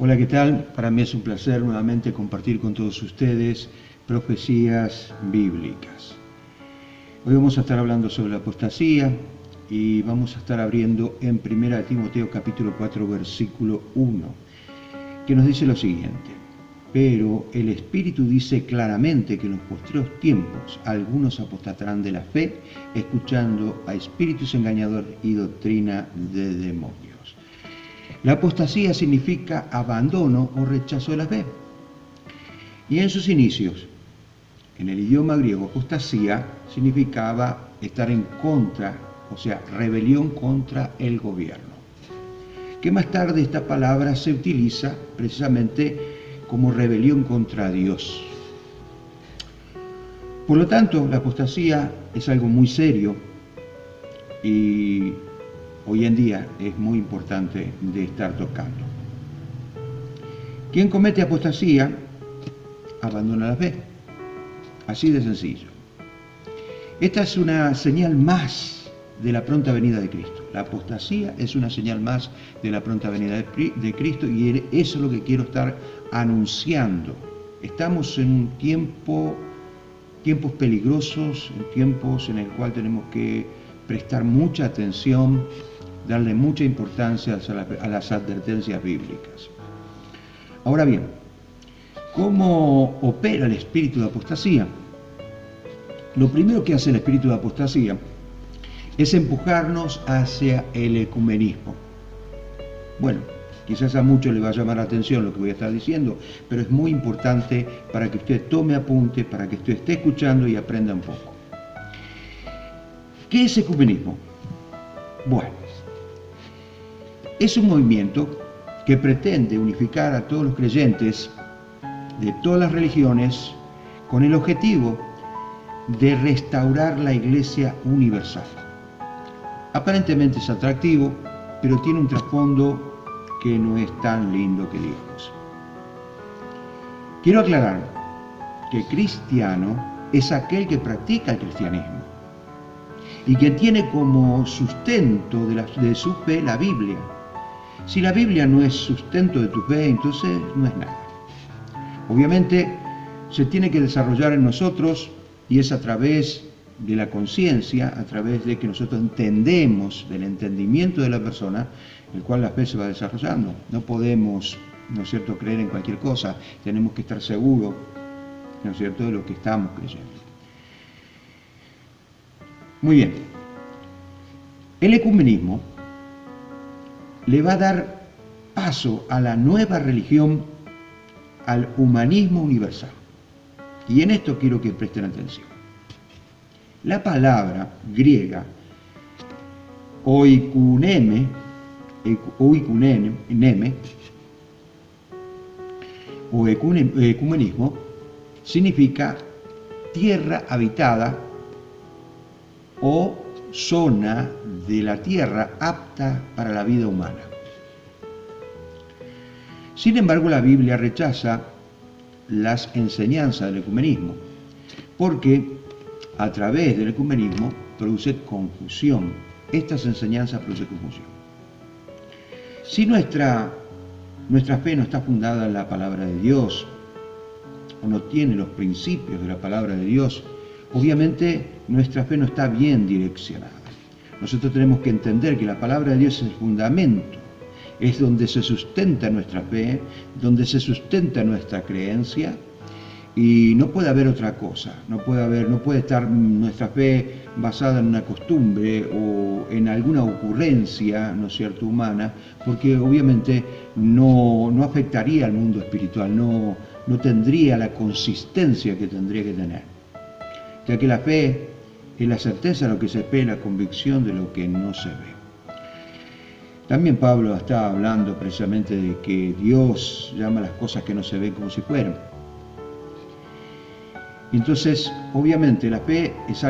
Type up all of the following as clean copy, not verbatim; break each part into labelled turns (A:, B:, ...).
A: Hola, ¿qué tal? Para mí es un placer nuevamente compartir con todos ustedes profecías bíblicas. Hoy vamos a estar hablando sobre la apostasía y vamos a estar abriendo en 1 Timoteo capítulo 4 versículo 1, que nos dice lo siguiente: pero el Espíritu dice claramente que en los postreros tiempos algunos apostatarán de la fe, escuchando a espíritus engañadores y doctrina de demonios. La apostasía significa abandono o rechazo de la fe. Y en sus inicios, en el idioma griego, apostasía significaba estar en contra, o sea, rebelión contra el gobierno. Que más tarde esta palabra se utiliza precisamente como rebelión contra Dios. Por lo tanto, la apostasía es algo muy serio y hoy en día es muy importante de estar tocando. Quien comete apostasía abandona la fe. Así de sencillo. Esta es una señal más de la pronta venida de Cristo. La apostasía es una señal más de la pronta venida de Cristo, y eso es lo que quiero estar anunciando. Estamos en un tiempos peligrosos, en tiempos en el cual tenemos que prestar mucha atención, darle mucha importancia a las advertencias bíblicas. Ahora bien, ¿cómo opera el espíritu de apostasía? Lo primero que hace el espíritu de apostasía es empujarnos hacia el ecumenismo. Bueno, quizás a muchos les va a llamar la atención lo que voy a estar diciendo, pero es muy importante para que usted tome apunte, para que usted esté escuchando y aprenda un poco. ¿Qué es ecumenismo? Bueno, es un movimiento que pretende unificar a todos los creyentes de todas las religiones con el objetivo de restaurar la Iglesia universal. Aparentemente es atractivo, pero tiene un trasfondo que no es tan lindo que digamos. Quiero aclarar que cristiano es aquel que practica el cristianismo y que tiene como sustento de su fe la Biblia. Si la Biblia no es sustento de tu fe, entonces no es nada. Obviamente se tiene que desarrollar en nosotros, y es a través de la conciencia, a través de que nosotros entendemos, del entendimiento de la persona, el cual la fe se va desarrollando. No podemos, ¿no es cierto?, creer en cualquier cosa. Tenemos que estar seguros, ¿no es cierto?, de lo que estamos creyendo. Muy bien. El ecumenismo le va a dar paso a la nueva religión, al humanismo universal. Y en esto quiero que presten atención. La palabra griega oikuneme o ecumenismo significa tierra habitada o zona de la tierra apta para la vida humana. Sin embargo, la Biblia rechaza las enseñanzas del ecumenismo, porque a través del ecumenismo produce confusión. Estas enseñanzas producen confusión. Si nuestra fe no está fundada en la palabra de Dios, o no tiene los principios de la palabra de Dios, obviamente nuestra fe no está bien direccionada. Nosotros tenemos que entender que la palabra de Dios es el fundamento, es donde se sustenta nuestra fe, donde se sustenta nuestra creencia, y no puede haber otra cosa. No puede estar nuestra fe basada en una costumbre o en alguna ocurrencia, ¿no es cierto?, humana, porque obviamente no afectaría al mundo espiritual, no tendría la consistencia que tendría que tener. Ya que la fe es la certeza de lo que se espera, la convicción de lo que no se ve. También Pablo está hablando precisamente de que Dios llama las cosas que no se ven como si fueran. Entonces, obviamente, la fe es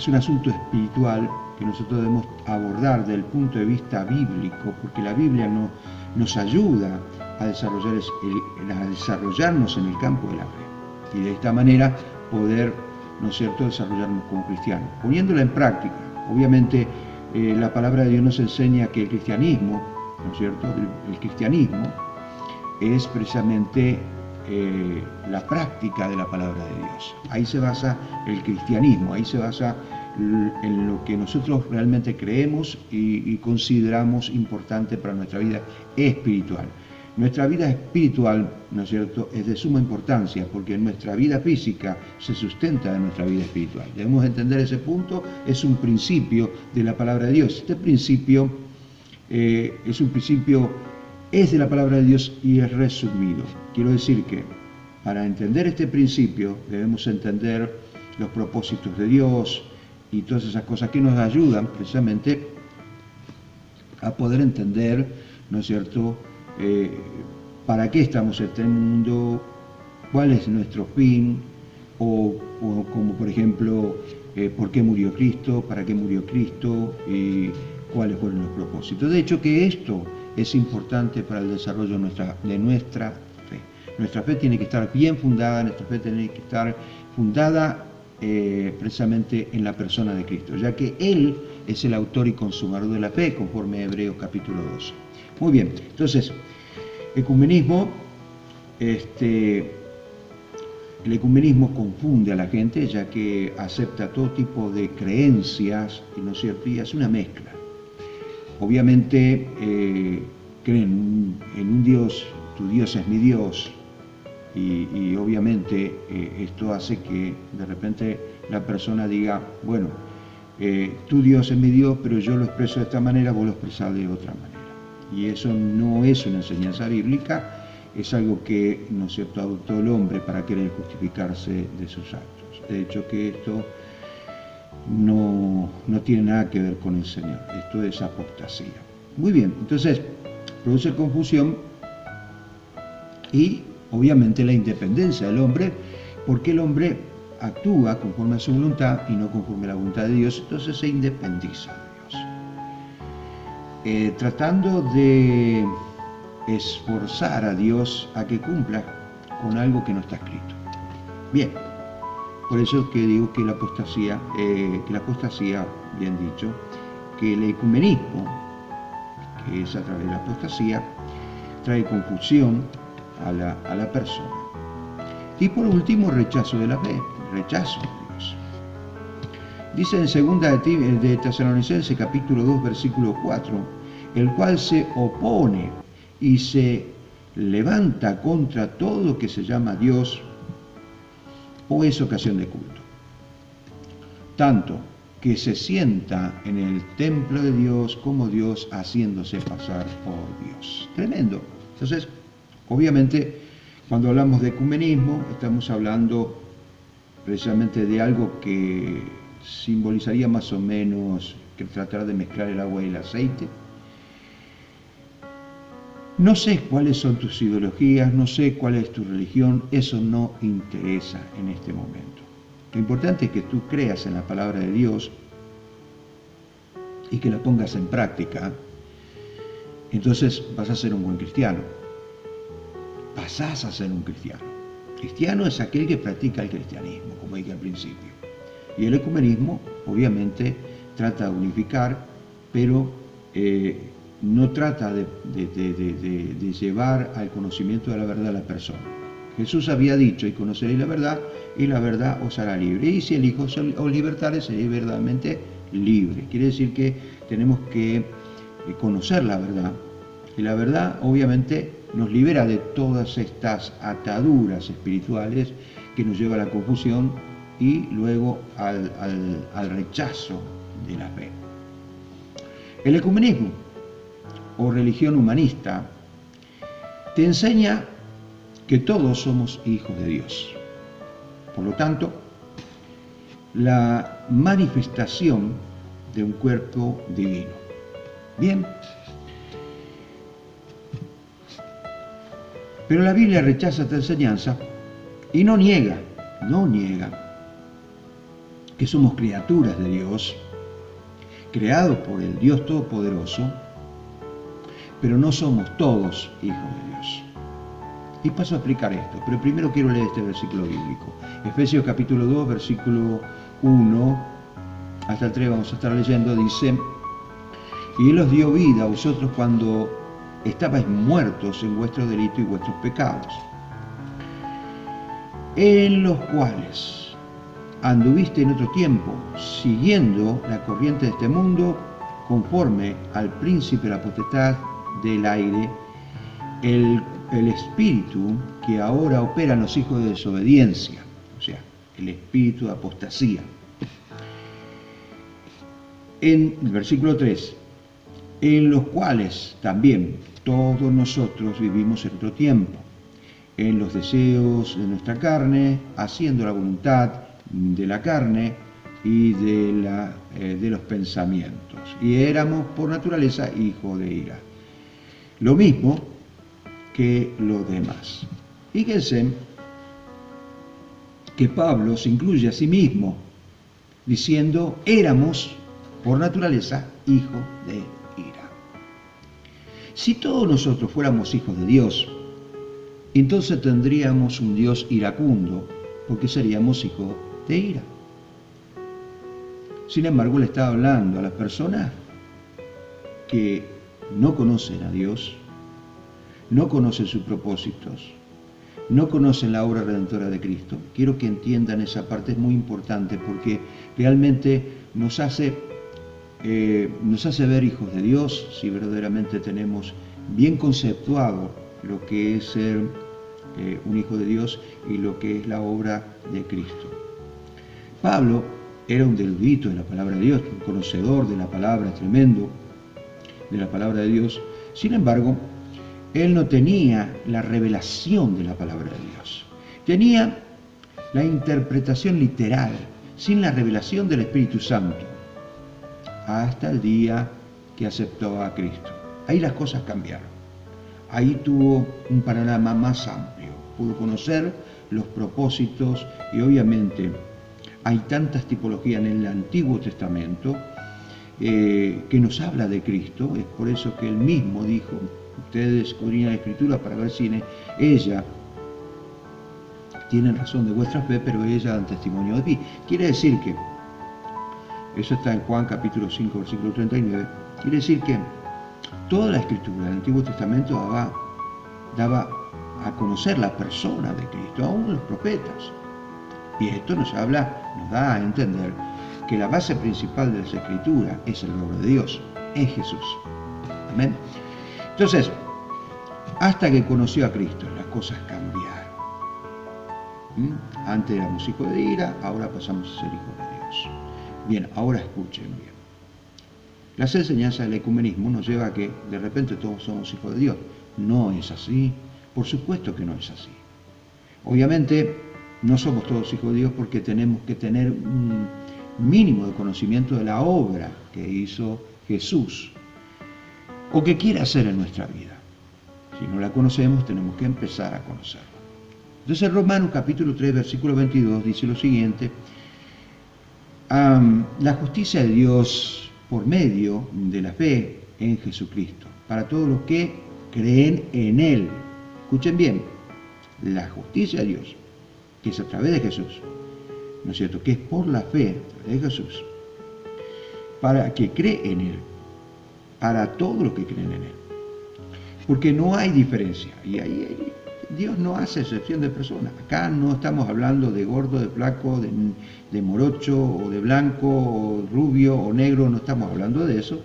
A: un asunto espiritual que nosotros debemos abordar desde el punto de vista bíblico, porque la Biblia nos ayuda a desarrollarnos en el campo de la fe. Y de esta manera poder, ¿no es cierto?, desarrollarnos como cristianos. Poniéndola en práctica, obviamente, la palabra de Dios nos enseña que el cristianismo, ¿no es cierto?, el cristianismo es precisamente la práctica de la palabra de Dios. Ahí se basa el cristianismo, ahí se basa en lo que nosotros realmente creemos y consideramos importante para nuestra vida espiritual. Nuestra vida espiritual, ¿no es cierto?, es de suma importancia porque nuestra vida física se sustenta de nuestra vida espiritual. Debemos entender ese punto, es un principio de la palabra de Dios. Este principio es de la palabra de Dios y es resumido. Quiero decir que para entender este principio debemos entender los propósitos de Dios y todas esas cosas que nos ayudan precisamente a poder entender, ¿no es cierto?, para qué estamos en este mundo, cuál es nuestro fin, o como por ejemplo, por qué murió Cristo, para qué murió Cristo y cuáles fueron los propósitos. De hecho que esto es importante para el desarrollo de nuestra fe. Nuestra fe tiene que estar bien fundada, nuestra fe tiene que estar fundada precisamente en la persona de Cristo, ya que Él es el autor y consumador de la fe, conforme a Hebreos capítulo 12. Muy bien, entonces, ecumenismo, el ecumenismo confunde a la gente, ya que acepta todo tipo de creencias, y no es cierto, y hace una mezcla. Obviamente creen en un Dios, tu Dios es mi Dios, y obviamente esto hace que de repente la persona diga, bueno, tu Dios es mi Dios, pero yo lo expreso de esta manera, vos lo expresás de otra manera. Y eso no es una enseñanza bíblica, es algo que, ¿no es cierto?, adoptó el hombre para querer justificarse de sus actos. De hecho que esto no tiene nada que ver con el Señor, esto es apostasía. Muy bien, entonces produce confusión y obviamente la independencia del hombre, porque el hombre actúa conforme a su voluntad y no conforme a la voluntad de Dios, entonces se independiza de Dios. Tratando de esforzar a Dios a que cumpla con algo que no está escrito. Bien, por eso es que digo que la apostasía, bien dicho, que el ecumenismo, que es a través de la apostasía, trae confusión a la persona. Y por último, rechazo de la fe, rechazo de Dios. Dice en 2 de Tesalonicenses capítulo 2 versículo 4, el cual se opone y se levanta contra todo lo que se llama Dios o es ocasión de culto, tanto que se sienta en el templo de Dios como Dios haciéndose pasar por Dios. Tremendo. Entonces, obviamente, cuando hablamos de ecumenismo, estamos hablando precisamente de algo que simbolizaría más o menos que tratar de mezclar el agua y el aceite. No sé cuáles son tus ideologías, no sé cuál es tu religión, eso no interesa en este momento. Lo importante es que tú creas en la palabra de Dios y que la pongas en práctica. Entonces vas a ser un buen cristiano. Pasás a ser un cristiano. Cristiano es aquel que practica el cristianismo, como dije al principio. Y el ecumenismo, obviamente, trata de unificar, pero no trata de llevar al conocimiento de la verdad a la persona. Jesús había dicho, y conoceréis la verdad os hará libre. Y si el Hijo os libertare, seréis verdaderamente libre. Quiere decir que tenemos que conocer la verdad. Y la verdad, obviamente, nos libera de todas estas ataduras espirituales que nos llevan a la confusión y luego al rechazo de la fe. El ecumenismo o religión humanista te enseña que todos somos hijos de Dios. Por lo tanto, la manifestación de un cuerpo divino. Bien. Pero la Biblia rechaza esta enseñanza y no niega que somos criaturas de Dios, creados por el Dios Todopoderoso, pero no somos todos hijos de Dios. Y paso a explicar esto, pero primero quiero leer este versículo bíblico. Efesios capítulo 2, versículo 1 hasta el 3 vamos a estar leyendo, dice: y Él os dio vida a vosotros cuando estabais muertos en vuestros delitos y vuestros pecados, en los cuales anduviste en otro tiempo, siguiendo la corriente de este mundo, conforme al príncipe de la potestad del aire, el espíritu que ahora opera en los hijos de desobediencia, o sea, el espíritu de apostasía. En el versículo 3, en los cuales también todos nosotros vivimos en otro tiempo, en los deseos de nuestra carne, haciendo la voluntad de la carne y de los pensamientos. Y éramos por naturaleza hijos de ira. Lo mismo que los demás. Fíjense que Pablo se incluye a sí mismo diciendo, éramos por naturaleza hijos de ira. Si todos nosotros fuéramos hijos de Dios, entonces tendríamos un Dios iracundo, porque seríamos hijos de ira. Sin embargo, le está hablando a las personas que no conocen a Dios, no conocen sus propósitos, no conocen la obra redentora de Cristo. Quiero que entiendan esa parte, es muy importante, porque realmente nos hace ver hijos de Dios si verdaderamente tenemos bien conceptuado lo que es ser un hijo de Dios y lo que es la obra de Cristo. Pablo era un erudito de la palabra de Dios, un conocedor de la palabra, tremendo de la palabra de Dios. Sin embargo, él no tenía la revelación de la palabra de Dios. Tenía la interpretación literal, sin la revelación del Espíritu Santo, hasta el día que aceptó a Cristo. Ahí las cosas cambiaron. Ahí tuvo un panorama más amplio. Pudo conocer los propósitos y obviamente hay tantas tipologías en el Antiguo Testamento que nos habla de Cristo. Es por eso que él mismo dijo, ustedes escudriñan la Escritura para ver si ella tienen razón de vuestra fe, pero ella dan testimonio de mí. Quiere decir que, eso está en Juan capítulo 5, versículo 39, quiere decir que toda la Escritura del Antiguo Testamento daba a conocer la persona de Cristo, aún los profetas. Y esto nos da a entender que la base principal de las Escrituras es el obra de Dios, es Jesús. Amén. Entonces, hasta que conoció a Cristo, las cosas cambiaron. Antes éramos hijos de ira, ahora pasamos a ser hijos de Dios. Bien, ahora escuchen bien. Las enseñanzas del ecumenismo nos lleva a que de repente todos somos hijos de Dios. No es así. Por supuesto que no es así. Obviamente no somos todos hijos de Dios porque tenemos que tener un mínimo de conocimiento de la obra que hizo Jesús o que quiere hacer en nuestra vida. Si no la conocemos, tenemos que empezar a conocerla. Entonces Romanos capítulo 3, versículo 22 dice lo siguiente: la justicia de Dios por medio de la fe en Jesucristo, para todos los que creen en Él. Escuchen bien, la justicia de Dios, que es a través de Jesús, ¿no es cierto? Que es por la fe de Jesús, para que cree en Él, para todos los que creen en Él. Porque no hay diferencia, y ahí Dios no hace excepción de personas. Acá no estamos hablando de gordo, de flaco, de morocho, o de blanco, o rubio, o negro, no estamos hablando de eso.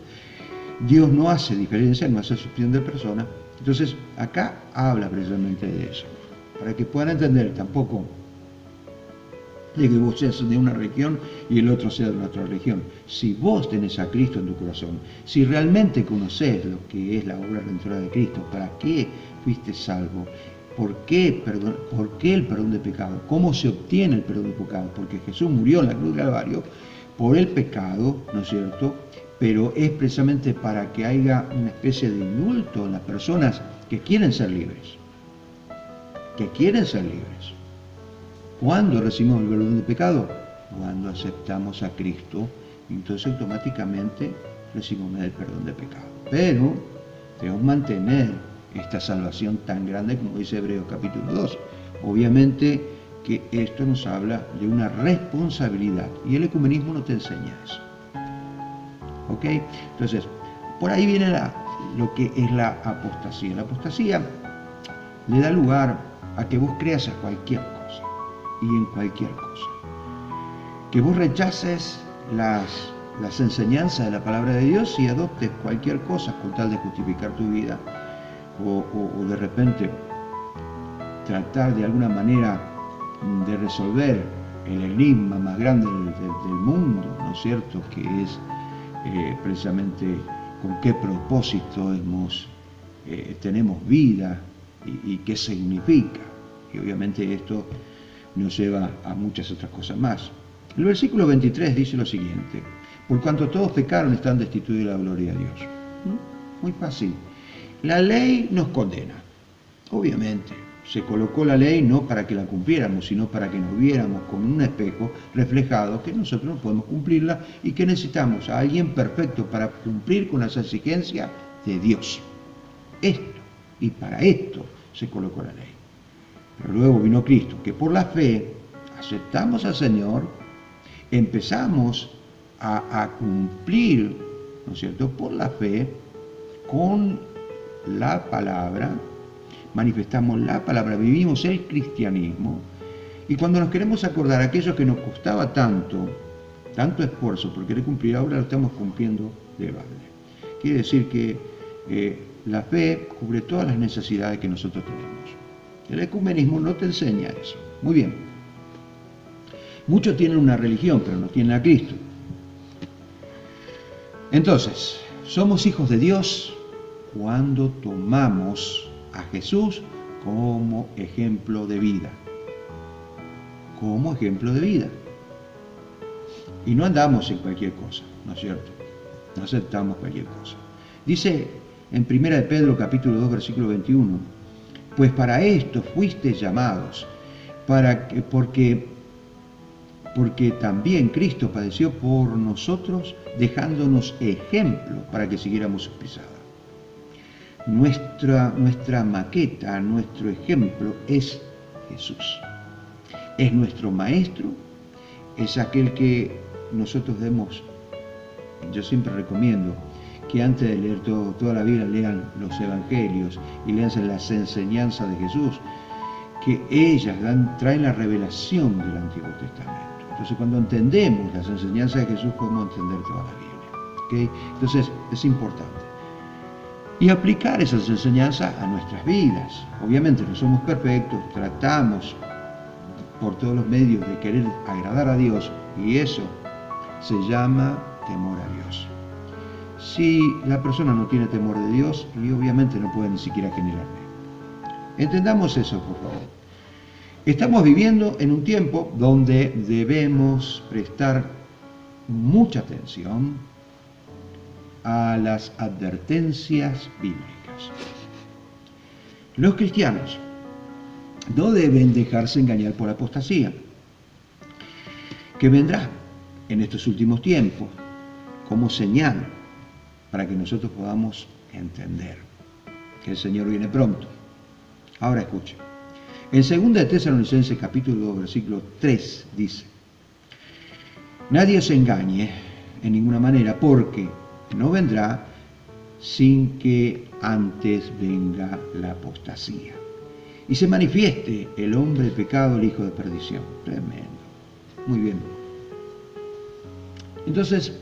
A: Dios no hace diferencia, no hace excepción de personas. Entonces, acá habla precisamente de eso, para que puedan entender tampoco de que vos seas de una región y el otro sea de otra región. Si vos tenés a Cristo en tu corazón, si realmente conocés lo que es la obra redentora de Cristo, para qué fuiste salvo, ¿por qué el perdón de pecado? ¿Cómo se obtiene el perdón de pecado? Porque Jesús murió en la cruz del Calvario por el pecado, ¿no es cierto? Pero es precisamente para que haya una especie de indulto en las personas que quieren ser libres. Que quieren ser libres. ¿Cuándo recibimos el perdón de pecado? Cuando aceptamos a Cristo, entonces automáticamente recibimos el perdón de pecado. Pero debemos mantener esta salvación tan grande como dice Hebreos capítulo 2. Obviamente que esto nos habla de una responsabilidad y el ecumenismo no te enseña eso. ¿Ok? Entonces, por ahí viene lo que es la apostasía. La apostasía le da lugar a que vos creas a cualquier cosa y en cualquier cosa. Que vos rechaces las enseñanzas de la palabra de Dios y adoptes cualquier cosa con tal de justificar tu vida o de repente tratar de alguna manera de resolver el enigma más grande del mundo, ¿no es cierto?, que es precisamente con qué propósito tenemos vida y qué significa. Y obviamente esto nos lleva a muchas otras cosas más. El versículo 23 dice lo siguiente: por cuanto todos pecaron, están destituidos de la gloria de Dios. Muy fácil. La ley nos condena. Obviamente, se colocó la ley no para que la cumpliéramos, sino para que nos viéramos con un espejo reflejado que nosotros no podemos cumplirla y que necesitamos a alguien perfecto para cumplir con las exigencias de Dios. Esto, y para esto se colocó la ley. Pero luego vino Cristo, que por la fe aceptamos al Señor, empezamos a cumplir, ¿no es cierto?, por la fe, con la palabra, manifestamos la palabra, vivimos el cristianismo, y cuando nos queremos acordar aquello que nos costaba tanto esfuerzo por querer cumplir, ahora lo estamos cumpliendo de balde. Quiere decir que la fe cubre todas las necesidades que nosotros tenemos. El ecumenismo no te enseña eso. Muy bien. Muchos tienen una religión, pero no tienen a Cristo. Entonces, somos hijos de Dios cuando tomamos a Jesús como ejemplo de vida. Como ejemplo de vida. Y no andamos en cualquier cosa, ¿no es cierto? No aceptamos cualquier cosa. Dice en 1 de Pedro capítulo 2 versículo 21, pues para esto fuisteis llamados, porque también Cristo padeció por nosotros, dejándonos ejemplo para que siguiéramos sus pisadas. Nuestra maqueta, nuestro ejemplo es Jesús. Es nuestro maestro, es aquel que nosotros debemos. Yo siempre recomiendo que antes de leer toda la Biblia lean los evangelios y lean las enseñanzas de Jesús, que ellas traen la revelación del Antiguo Testamento. Entonces, cuando entendemos las enseñanzas de Jesús, podemos entender toda la Biblia. ¿Okay? Entonces, es importante. Y aplicar esas enseñanzas a nuestras vidas. Obviamente no somos perfectos, tratamos por todos los medios de querer agradar a Dios, y eso se llama temor a Dios. Si la persona no tiene temor de Dios, y obviamente no puede ni siquiera generar fe. Entendamos eso, por favor. Estamos viviendo en un tiempo donde debemos prestar mucha atención a las advertencias bíblicas. Los cristianos no deben dejarse engañar por la apostasía, que vendrá en estos últimos tiempos como señal para que nosotros podamos entender que el Señor viene pronto. Ahora escuchen. En 2 de Tesalonicenses capítulo 2 versículo 3 dice: nadie os engañe en ninguna manera, porque no vendrá sin que antes venga la apostasía y se manifieste el hombre de pecado, el hijo de perdición. Tremendo. Muy bien. Entonces,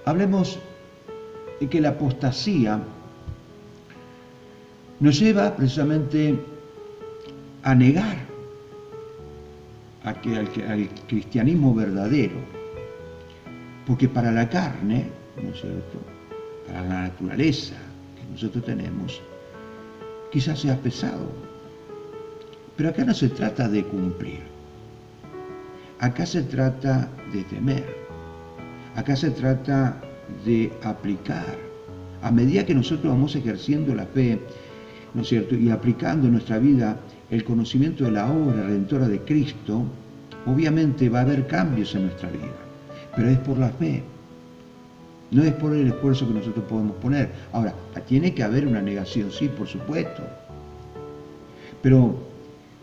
A: hablemos de que la apostasía nos lleva precisamente a negar al cristianismo verdadero, porque para la carne, ¿no es cierto?, para la naturaleza que nosotros tenemos, quizás sea pesado. Pero acá no se trata de cumplir. Acá se trata de temer. Acá se trata de aplicar. A medida que nosotros vamos ejerciendo la fe, ¿no es cierto?, y aplicando en nuestra vida el conocimiento de la obra redentora de Cristo, obviamente va a haber cambios en nuestra vida. Pero es por la fe. No es por el esfuerzo que nosotros podemos poner. Ahora, tiene que haber una negación, sí, por supuesto. Pero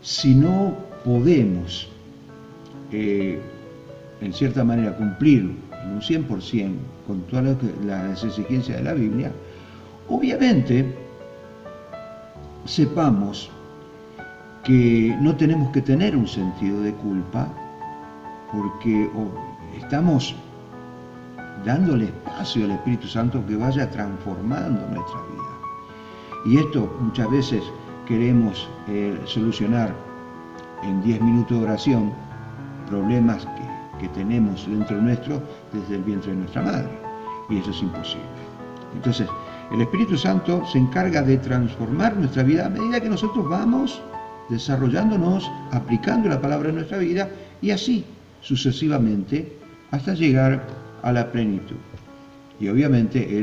A: si no podemos, en cierta manera, cumplir en un 100% con todas las exigencias de la Biblia, Obviamente, sepamos que no tenemos que tener un sentido de culpa porque estamos dándole espacio al Espíritu Santo que vaya transformando nuestra vida. Y esto muchas veces queremos solucionar en 10 minutos de oración problemas que tenemos dentro nuestro desde el vientre de nuestra madre. Y eso es imposible. Entonces, el Espíritu Santo se encarga de transformar nuestra vida a medida que nosotros vamos desarrollándonos, aplicando la palabra en nuestra vida y así sucesivamente hasta llegar a la plenitud. Y obviamente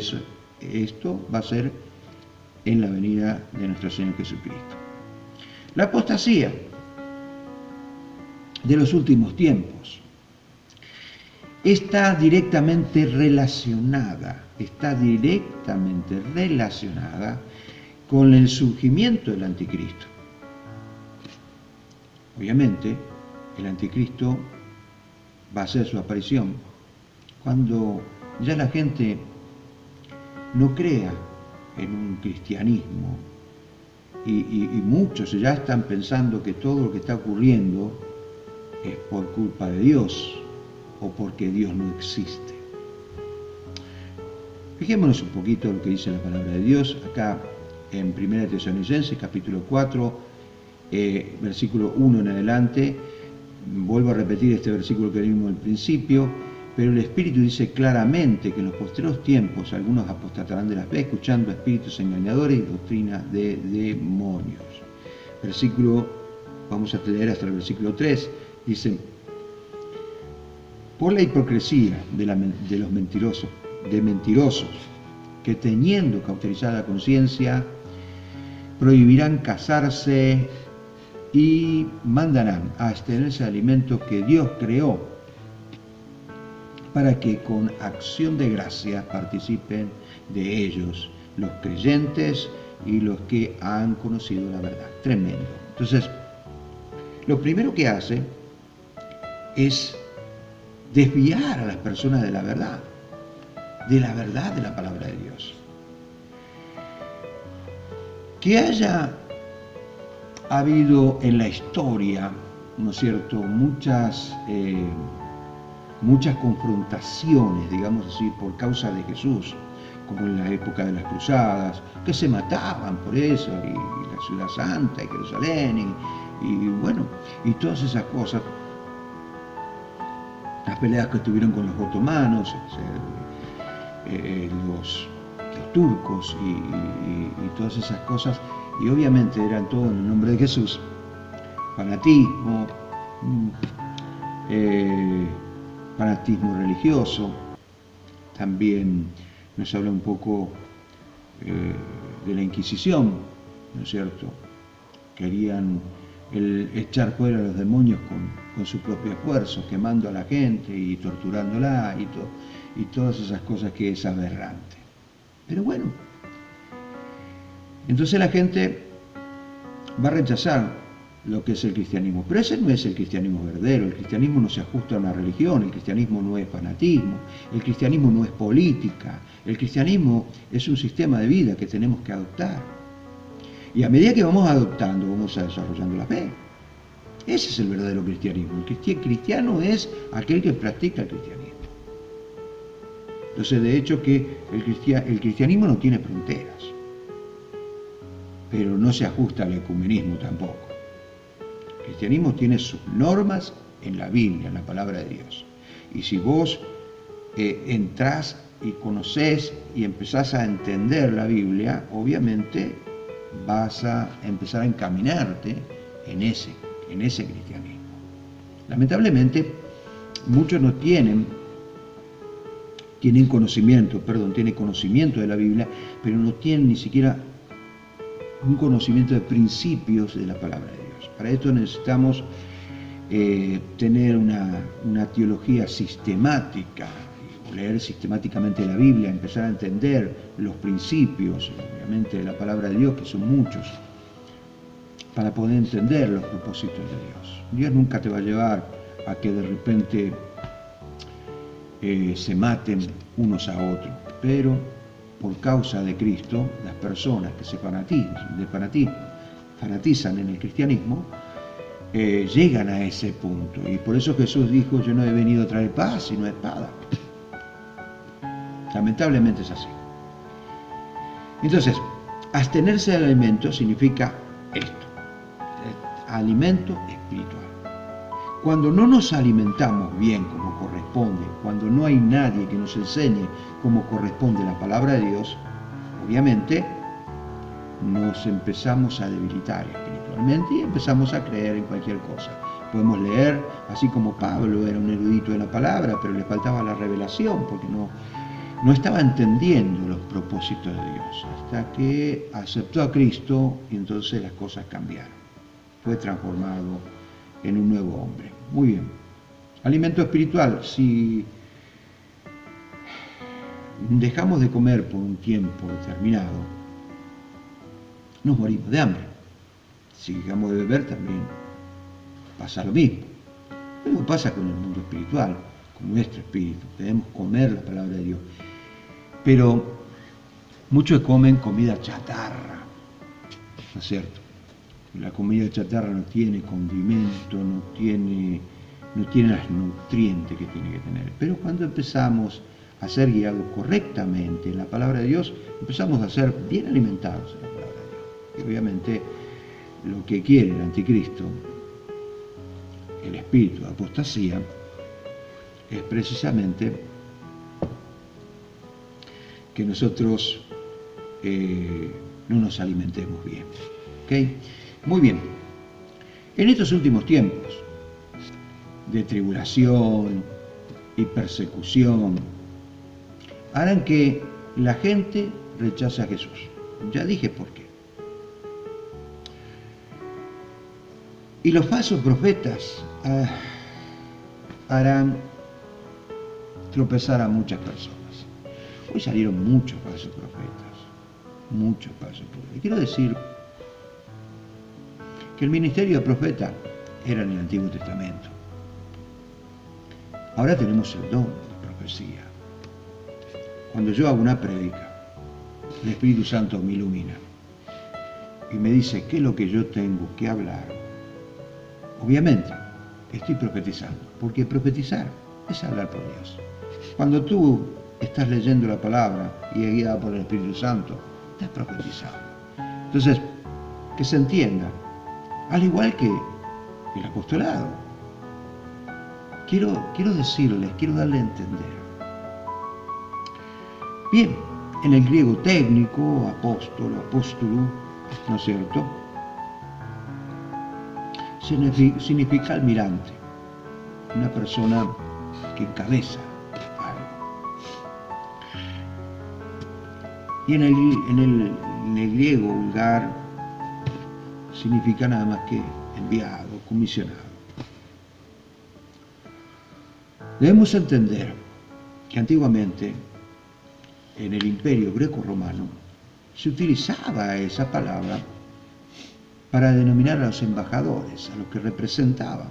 A: esto va a ser en la venida de nuestro Señor Jesucristo. La apostasía de los últimos tiempos está directamente relacionada con el surgimiento del anticristo. Obviamente, el anticristo va a hacer su aparición cuando ya la gente no crea en un cristianismo y muchos ya están pensando que todo lo que está ocurriendo es por culpa de Dios o porque Dios no existe. Fijémonos un poquito en lo que dice la palabra de Dios acá en 1 Tesalonicenses capítulo 4, versículo 1 en adelante. Vuelvo a repetir este versículo que vimos al principio, pero el Espíritu dice claramente que en los postreros tiempos algunos apostatarán de la fe, escuchando a espíritus engañadores y doctrina de demonios. Vamos a leer hasta el versículo 3, dice: por la hipocresía de los mentirosos, que teniendo cauterizada la conciencia, prohibirán casarse y mandarán a abstenerse de alimentos que Dios creó, para que con acción de gracia participen de ellos los creyentes y los que han conocido la verdad. Tremendo. Entonces, lo primero que hace es desviar a las personas de la verdad de la palabra de Dios. Que haya habido en la historia, ¿no es cierto?, muchas confrontaciones, digamos así, por causa de Jesús, como en la época de las cruzadas, que se mataban por eso, y la ciudad santa, y Jerusalén, y bueno, y todas esas cosas, las peleas que tuvieron con los otomanos, los turcos y todas esas cosas, y obviamente eran todo en el nombre de Jesús. Fanatismo, fanatismo religioso. También nos habla un poco de la Inquisición, ¿no es cierto? Querían echar fuera a los demonios con su propio esfuerzo, quemando a la gente y torturándola y todas esas cosas que es aberrante. Pero bueno, entonces la gente va a rechazar lo que es el cristianismo. Pero ese no es el cristianismo verdadero. El cristianismo no se ajusta a una religión, el cristianismo no es fanatismo, el cristianismo no es política, el cristianismo es un sistema de vida que tenemos que adoptar. Y a medida que vamos adoptando, vamos desarrollando la fe. Ese es el verdadero cristianismo. El cristiano es aquel que practica el cristianismo. Entonces, de hecho, que el cristianismo no tiene fronteras, pero no se ajusta al ecumenismo tampoco. El cristianismo tiene sus normas en la Biblia, en la palabra de Dios. Y si vos entrás y conocés y empezás a entender la Biblia, obviamente vas a empezar a encaminarte en ese cristianismo. Lamentablemente, muchos no tienen conocimiento de la Biblia, pero no tienen ni siquiera un conocimiento de principios de la palabra de Dios. Para esto necesitamos tener una teología sistemática, leer sistemáticamente la Biblia, empezar a entender los principios, obviamente, de la palabra de Dios, que son muchos, para poder entender los propósitos de Dios. Dios nunca te va a llevar a que de repente se maten unos a otros, pero por causa de Cristo, las personas que se fanatizan en el cristianismo, llegan a ese punto. Y por eso Jesús dijo: yo no he venido a traer paz, sino espada. Lamentablemente es así. Entonces, abstenerse del alimento significa esto: alimento espiritual. Cuando no nos alimentamos bien como corresponde, cuando no hay nadie que nos enseñe cómo corresponde la palabra de Dios, obviamente nos empezamos a debilitar espiritualmente y empezamos a creer en cualquier cosa. Podemos leer, así como Pablo era un erudito de la palabra, pero le faltaba la revelación porque no estaba entendiendo los propósitos de Dios, hasta que aceptó a Cristo y entonces las cosas cambiaron. Fue transformado en un nuevo hombre. Muy bien. Alimento espiritual. Si dejamos de comer por un tiempo determinado, nos morimos de hambre. Si dejamos de beber, también pasa lo mismo. Lo mismo pasa con el mundo espiritual, con nuestro espíritu. Debemos comer la palabra de Dios. Pero muchos comen comida chatarra, ¿no es cierto? La comida chatarra no tiene condimento, no tiene los nutrientes que tiene que tener. Pero cuando empezamos a ser guiados correctamente en la palabra de Dios, empezamos a ser bien alimentados en la palabra de Dios. Y obviamente lo que quiere el anticristo, el espíritu de apostasía, es precisamente que nosotros no nos alimentemos bien. ¿Okay? Muy bien. En estos últimos tiempos de tribulación y persecución, harán que la gente rechace a Jesús. Ya dije por qué. Y los falsos profetas harán tropezar a muchas personas. Hoy salieron muchos falsos profetas. Muchos falsos profetas. Y quiero decir que el ministerio de profeta era en el Antiguo Testamento. Ahora tenemos el don de profecía. Cuando yo hago una prédica, el Espíritu Santo me ilumina y me dice qué es lo que yo tengo que hablar. Obviamente, estoy profetizando, porque profetizar es hablar por Dios. Cuando tú estás leyendo la palabra y es guiada por el Espíritu Santo, estás profetizando. Entonces, que se entienda, al igual que el apostolado, quiero decirles, quiero darle a entender. Bien, en el griego técnico, apóstolo, ¿no es cierto?, significa almirante, una persona que encabeza algo. Y en el griego vulgar significa nada más que enviado, comisionado. Debemos entender que antiguamente en el Imperio Greco-Romano se utilizaba esa palabra para denominar a los embajadores, a los que representaban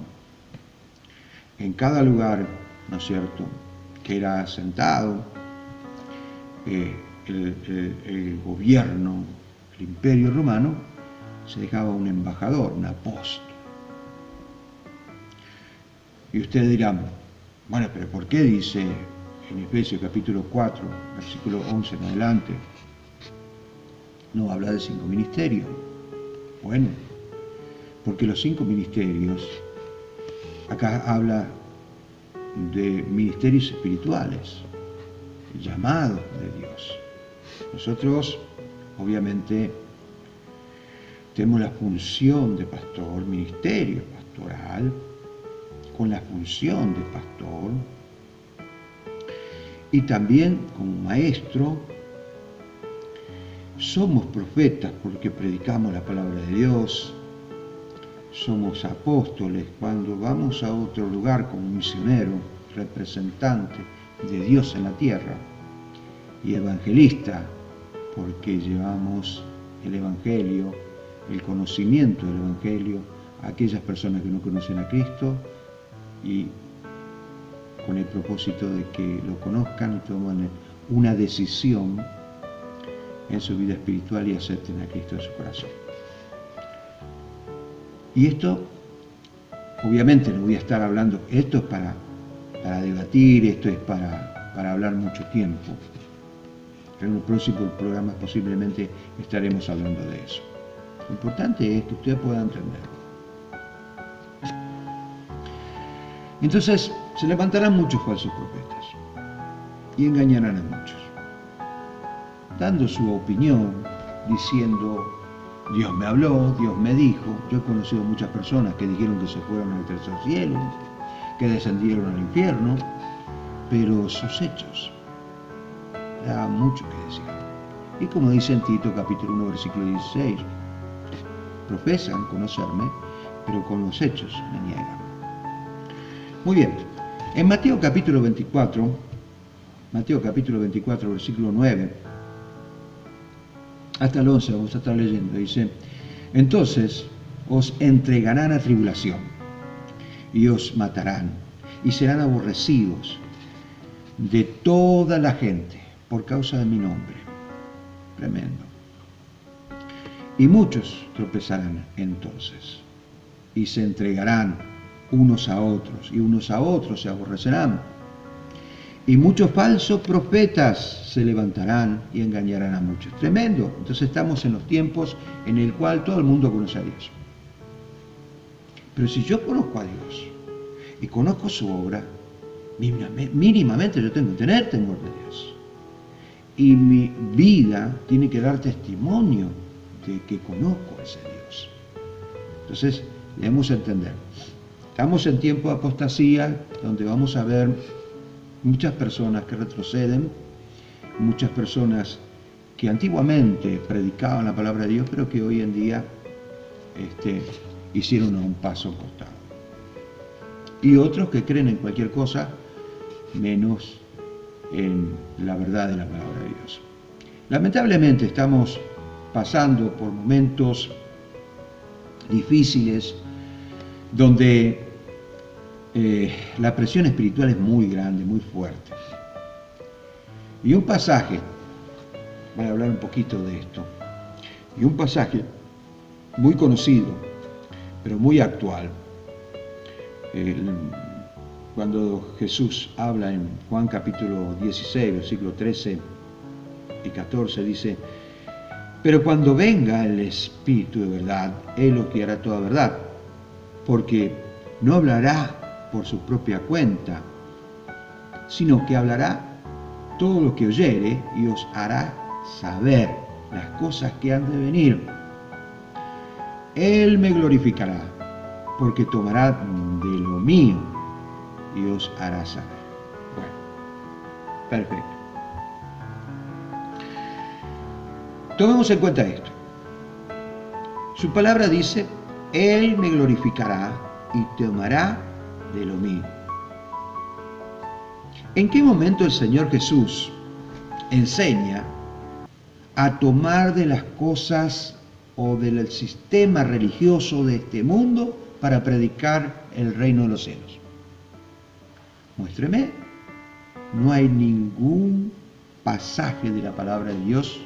A: en cada lugar, ¿no es cierto?, que era asentado el gobierno, el Imperio Romano, se dejaba un embajador, un apóstol. Y ustedes dirán, bueno, pero ¿por qué dice en Efesios capítulo 4, versículo 11 en adelante, no habla de 5 ministerios? Bueno, porque los 5 ministerios, acá habla de ministerios espirituales, llamados de Dios. Nosotros, obviamente, tenemos la función de pastor, ministerio pastoral, con la función de pastor, y también como maestro. Somos profetas porque predicamos la palabra de Dios. Somos apóstoles cuando vamos a otro lugar como misionero, representante de Dios en la tierra. Y evangelista porque llevamos el Evangelio, el conocimiento del Evangelio a aquellas personas que no conocen a Cristo, y con el propósito de que lo conozcan y tomen una decisión en su vida espiritual y acepten a Cristo en su corazón. Y esto, obviamente no voy a estar hablando, esto es para debatir, esto es para hablar mucho tiempo. En los próximos programas posiblemente estaremos hablando de eso. Lo importante es que usted pueda entenderlo. Entonces, se levantarán muchos falsos profetas y engañarán a muchos, dando su opinión, diciendo, Dios me habló, Dios me dijo. Yo he conocido muchas personas que dijeron que se fueron al tercer cielo, que descendieron al infierno, pero sus hechos daban mucho que decir. Y como dice en Tito capítulo 1 versículo 16, profesan conocerme, pero con los hechos me niegan. Muy bien, en Mateo capítulo 24 versículo 9 hasta el 11, vamos a estar leyendo, dice, entonces os entregarán a tribulación y os matarán y serán aborrecidos de toda la gente por causa de mi nombre. Tremendo. Y muchos tropezarán entonces y se entregarán unos a otros y unos a otros se aborrecerán. Y muchos falsos profetas se levantarán y engañarán a muchos. Tremendo. Entonces estamos en los tiempos en el cual todo el mundo conoce a Dios. Pero si yo conozco a Dios y conozco su obra, mínimamente yo tengo que tener temor de Dios. Y mi vida tiene que dar testimonio de que conozco a ese Dios. Entonces debemos entender. Estamos en tiempo de apostasía, donde vamos a ver muchas personas que retroceden, muchas personas que antiguamente predicaban la palabra de Dios, pero que hoy en día hicieron un paso al costado. Y otros que creen en cualquier cosa, menos en la verdad de la palabra de Dios. Lamentablemente estamos pasando por momentos difíciles donde la presión espiritual es muy grande, muy fuerte. Y un pasaje, voy a hablar un poquito de esto, y un pasaje muy conocido, pero muy actual, cuando Jesús habla en Juan capítulo 16, versículo 13 y 14, dice, pero cuando venga el Espíritu de verdad, Él os guiará toda verdad, porque no hablará por su propia cuenta, sino que hablará todo lo que oyere y os hará saber las cosas que han de venir. Él me glorificará, porque tomará de lo mío y os hará saber. Bueno, perfecto. Tomemos en cuenta esto. Su palabra dice, Él me glorificará y tomará de lo mío. ¿En qué momento el Señor Jesús enseña a tomar de las cosas o del sistema religioso de este mundo para predicar el reino de los cielos? Muéstreme. No hay ningún pasaje de la palabra de Dios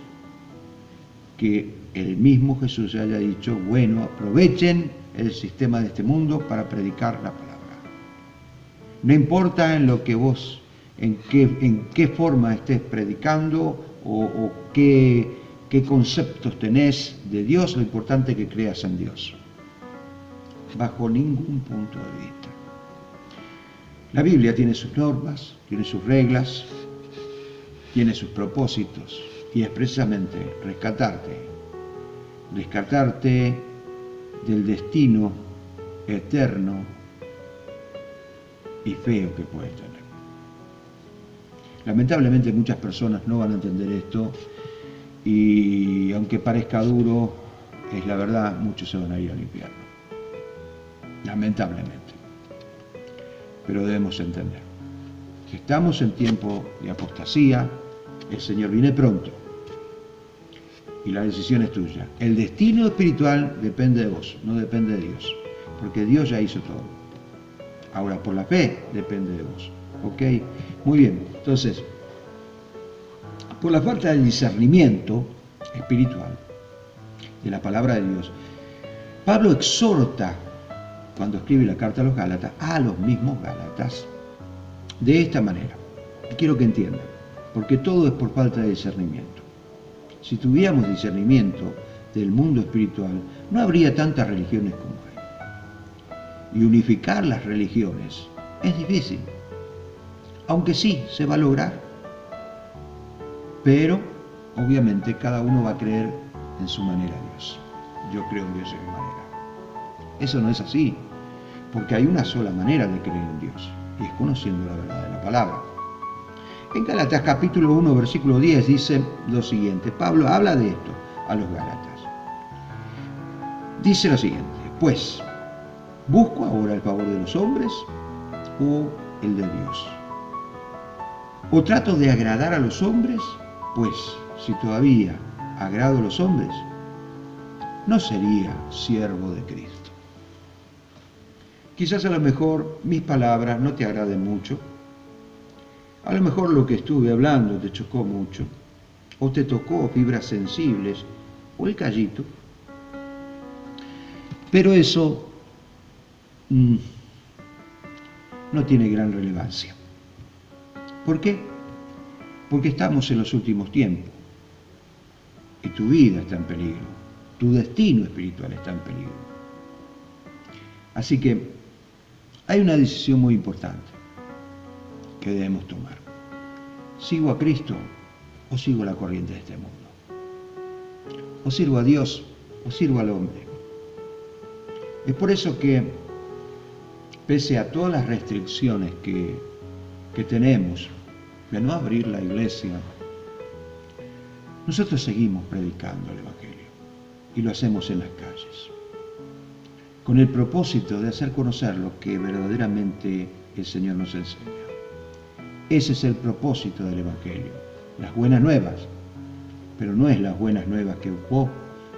A: que el mismo Jesús haya dicho, bueno, aprovechen el sistema de este mundo para predicar la palabra. No importa en lo que vos, en qué forma estés predicando o qué conceptos tenés de Dios, lo importante es que creas en Dios. Bajo ningún punto de vista. La Biblia tiene sus normas, tiene sus reglas, tiene sus propósitos y es precisamente rescatarte del destino eterno y feo que puedes tener. Lamentablemente muchas personas no van a entender esto y aunque parezca duro, es la verdad, muchos se van a ir al infierno. Lamentablemente. Pero debemos entender que estamos en tiempo de apostasía, el Señor viene pronto y la decisión es tuya. El destino espiritual depende de vos, no depende de Dios, porque Dios ya hizo todo. Ahora, por la fe depende de vos. ¿Ok? Muy bien. Entonces, por la falta de discernimiento, espiritual de la palabra de Dios, Pablo exhorta, cuando escribe la carta a los Gálatas, a los mismos Gálatas, de esta manera. Quiero que entiendan, porque todo es por falta de discernimiento. Si tuviéramos discernimiento del mundo espiritual, no habría tantas religiones como hay. Y unificar las religiones es difícil, aunque sí se va a lograr. Pero, obviamente, cada uno va a creer en su manera a Dios. Yo creo en Dios en mi manera. Eso no es así, porque hay una sola manera de creer en Dios, y es conociendo la verdad de la palabra. En Gálatas capítulo 1, versículo 10 dice lo siguiente. Pablo habla de esto a los Gálatas. Dice lo siguiente: pues, ¿busco ahora el favor de los hombres o el de Dios? ¿O trato de agradar a los hombres? Pues, si todavía agrado a los hombres, no sería siervo de Cristo. Quizás a lo mejor mis palabras no te agraden mucho. A lo mejor lo que estuve hablando te chocó mucho, o te tocó fibras sensibles, o el callito. Pero eso no tiene gran relevancia. ¿Por qué? Porque estamos en los últimos tiempos y tu vida está en peligro, tu destino espiritual está en peligro. Así que hay una decisión muy importante que debemos tomar. ¿Sigo a Cristo o sigo la corriente de este mundo? ¿O sirvo a Dios o sirvo al hombre? Es por eso que, pese a todas las restricciones que tenemos de no abrir la iglesia, nosotros seguimos predicando el Evangelio y lo hacemos en las calles, con el propósito de hacer conocer lo que verdaderamente el Señor nos enseña. Ese es el propósito del Evangelio, las buenas nuevas, pero no es las buenas nuevas que vos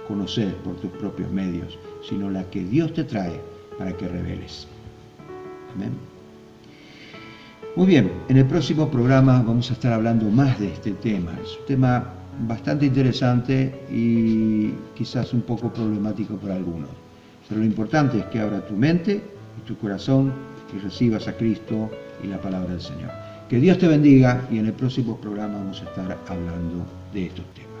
A: conocés por tus propios medios, sino la que Dios te trae para que reveles. Amén. Muy bien, en el próximo programa vamos a estar hablando más de este tema. Es un tema bastante interesante y quizás un poco problemático para algunos. Pero lo importante es que abra tu mente y tu corazón y recibas a Cristo y la palabra del Señor. Que Dios te bendiga y en el próximo programa vamos a estar hablando de estos temas.